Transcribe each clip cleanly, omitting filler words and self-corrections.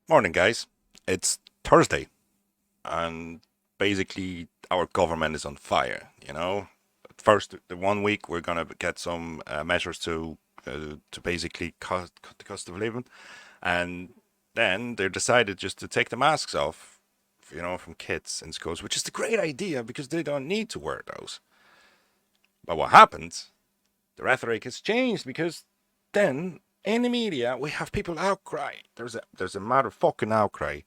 Morning, guys. It's Thursday, and basically our government is on fire. First, the 1 week we're gonna get some measures to basically cut the cost of living, and then they decided just to take the masks off, from kids in schools, which is a great idea because they don't need to wear those. But what happens? The rhetoric has changed because then in the media we have people outcry. There's a motherfucking outcry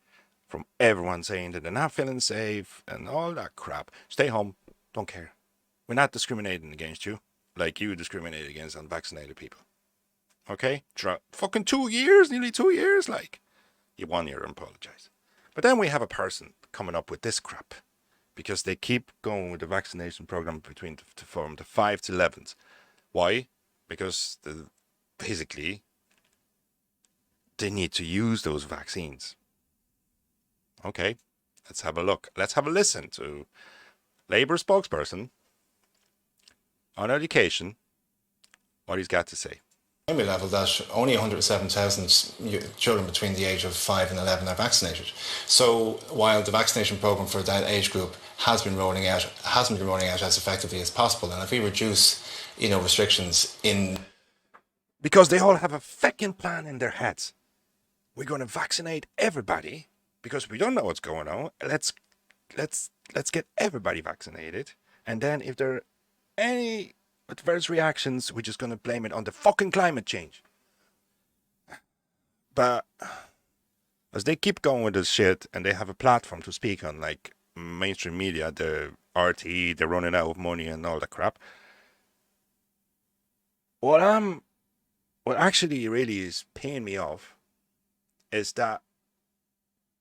from everyone saying that they're not feeling safe and all that crap. Stay home, don't care. We're not discriminating against you like you discriminate against unvaccinated people. Okay? Fucking 2 years, nearly 2 years, like you 1 year and apologize. But then we have a person coming up with this crap because they keep going with the vaccination program from the 5 to 11s. Why? Because basically they need to use those vaccines. Okay, let's have a look. Let's have a listen to Labour spokesperson on education, what he's got to say. Primary level that only 107,000 children between the age of 5 and 11 are vaccinated. So while the vaccination programme for that age group has been rolling out, hasn't been rolling out as effectively as possible. And if we reduce, restrictions in... Because they all have a fucking plan in their heads. We're going to vaccinate everybody because we don't know what's going on. Let's get everybody vaccinated. And then if there are any adverse reactions, we're just going to blame it on the fucking climate change. But as they keep going with this shit and they have a platform to speak on, like mainstream media, the RTE, they're running out of money and all that crap. What actually really is paying me off is that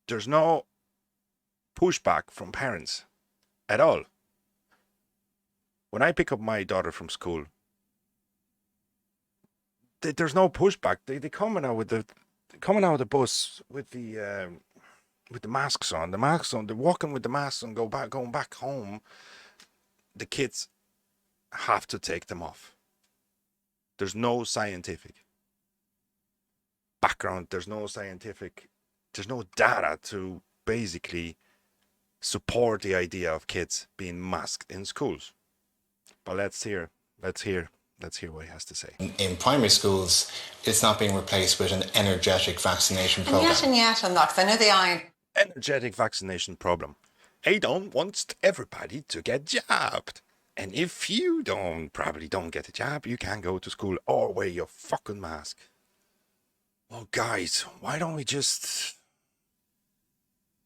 there's no pushback from parents at all. When I pick up my daughter from school, there's no pushback. They coming out of the bus with the masks on. The masks on. They're walking with the masks on. Going back home. The kids have to take them off. There's no scientific background. There's no data to basically support the idea of kids being masked in schools. But let's hear what he has to say. In primary schools, it's not being replaced with an energetic vaccination program. And yet, and that, 'cause I know the eye. Energetic vaccination problem. I don't want everybody to get jabbed. And if you probably don't get a jab, you can't go to school or wear your fucking mask. Well, guys, why don't we just...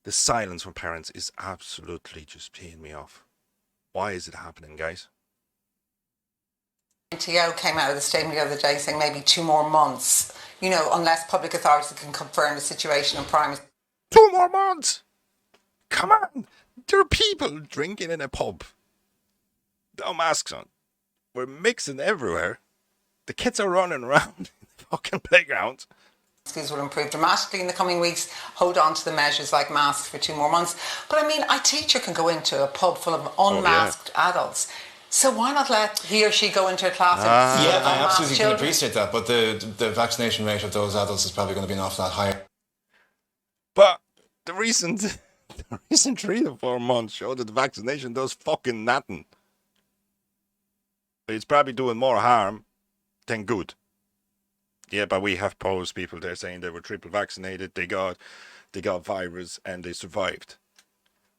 The silence from parents is absolutely just peeing me off. Why is it happening, guys? NTO came out with a statement the other day saying maybe 2 more months, unless public authorities can confirm the situation in primary. 2 more months? Come on! There are people drinking in a pub. No masks on. We're mixing everywhere. The kids are running around in the fucking playground. Schools will improve dramatically in the coming weeks. Hold on to the measures like masks for 2 more months. But I mean, a teacher can go into a pub full of unmasked adults. So why not let he or she go into a class and Yeah, I absolutely can children? appreciate that, but the vaccination rate of those adults is probably going to be an awful lot higher. But the recent 3 to 4 months show that the vaccination does fucking nothing. It's probably doing more harm than good. Yeah, but we have posed people there saying they were triple vaccinated, they got virus and they survived.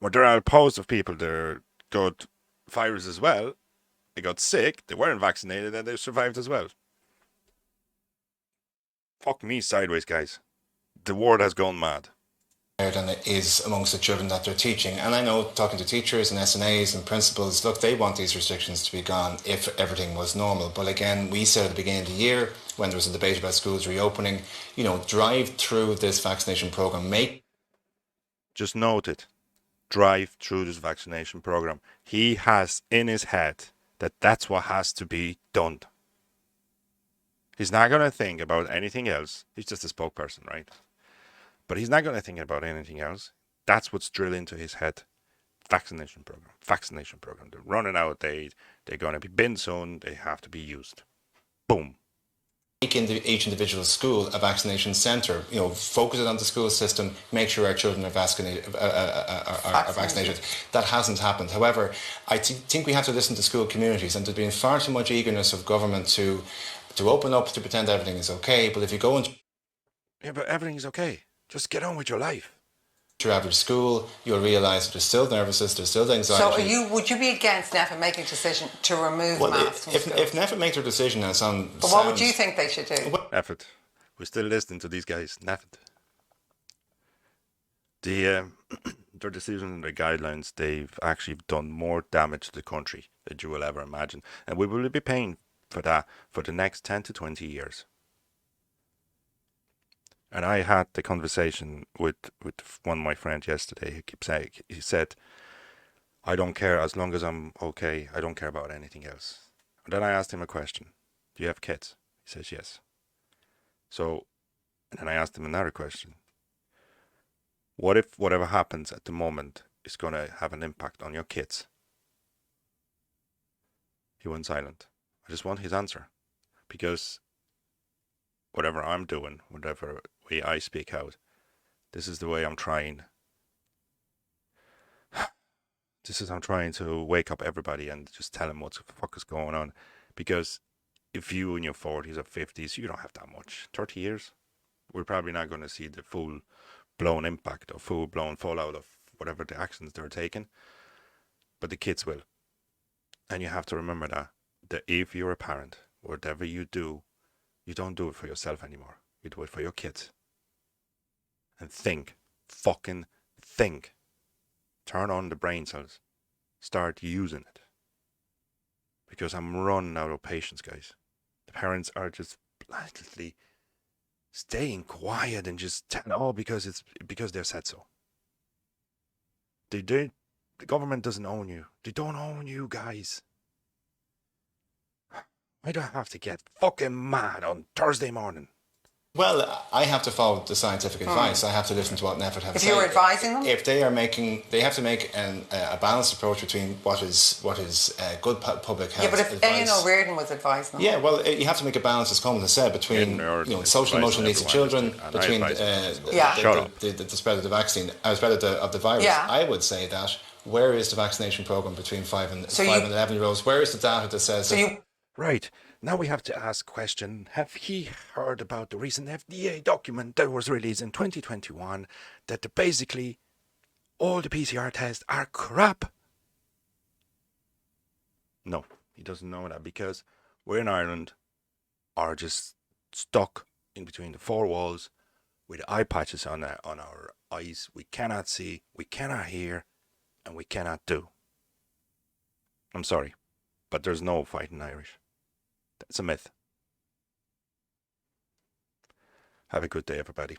Well, there are opposed of people that got virus as well. They got sick, they weren't vaccinated, and they survived as well. Fuck me sideways, guys. The world has gone mad. Than it is amongst the children that they're teaching. And I know, talking to teachers and SNAs and principals, look, they want these restrictions to be gone if everything was normal. But again, we said at the beginning of the year, when there was a debate about schools reopening, drive through this vaccination program. Just note it. Drive through this vaccination program. He has in his head that that's what has to be done. He's not going to think about anything else. He's just a spokesperson, right? But he's not going to think about anything else. That's what's drilled into his head. Vaccination program. They're running out. They're going to be binned soon. They have to be used. Boom. make each individual school a vaccination centre. Focus it on the school system. Make sure our children are vaccinated. Are vaccinated. That hasn't happened. However, I think we have to listen to school communities, and there's been far too much eagerness of government to open up, to pretend everything is okay. But if you go into but everything is okay. Just get on with your life. your average school, you'll realise that there's still nervousness, there's still anxiety. So would you be against NEFA making a decision to remove masks from schools? If NEFA make their decision as on... But what would you think they should do? NEFA. We're still listening to these guys. NEFA. Their decision and their guidelines, they've actually done more damage to the country than you will ever imagine. And we will be paying for that for the next 10 to 20 years. And I had the conversation with one of my friends yesterday. He said, I don't care as long as I'm okay. I don't care about anything else. And then I asked him a question. Do you have kids? He says, yes. So, and then I asked him another question. What if whatever happens at the moment is going to have an impact on your kids? He went silent. I just want his answer. Because whatever I'm doing, whatever way I speak out, this is the way I'm trying. I'm trying to wake up everybody and just tell them what the fuck is going on. Because if you in your 40s or 50s, you don't have that much. 30 years, we're probably not going to see the full-blown impact or full-blown fallout of whatever the actions they're taking. But the kids will. And you have to remember that if you're a parent, whatever you do, you don't do it for yourself anymore. You do it for your kids. And think. Fucking think. Turn on the brain cells. Start using it. Because I'm running out of patience, guys. The parents are just blatantly staying quiet and just telling, because they've said so. The government doesn't own you. They don't own you, guys. Why do I have to get fucking mad on Thursday morning? Well, I have to follow the scientific advice. I have to listen to what NEFA have to say. If you're advising them? If they are they have to make a balanced approach between what is good public health advice. Yeah, but if Ian O'Riordan was advising them? Yeah, well, you have to make a balance, as Colin has said, between social and emotional needs of children, between the spread of the vaccine, spread of the virus. Yeah. I would say that, where is the vaccination programme between 5 and 11-year-olds? Where is the data that says Right. Now we have to ask question, have he heard about the recent FDA document that was released in 2021 that basically all the PCR tests are crap? No, he doesn't know that because we're in Ireland are just stuck in between the four walls with eye patches on our eyes. We cannot see, we cannot hear, and we cannot do. I'm sorry, but there's no fighting Irish. That's a myth. Have a good day, everybody.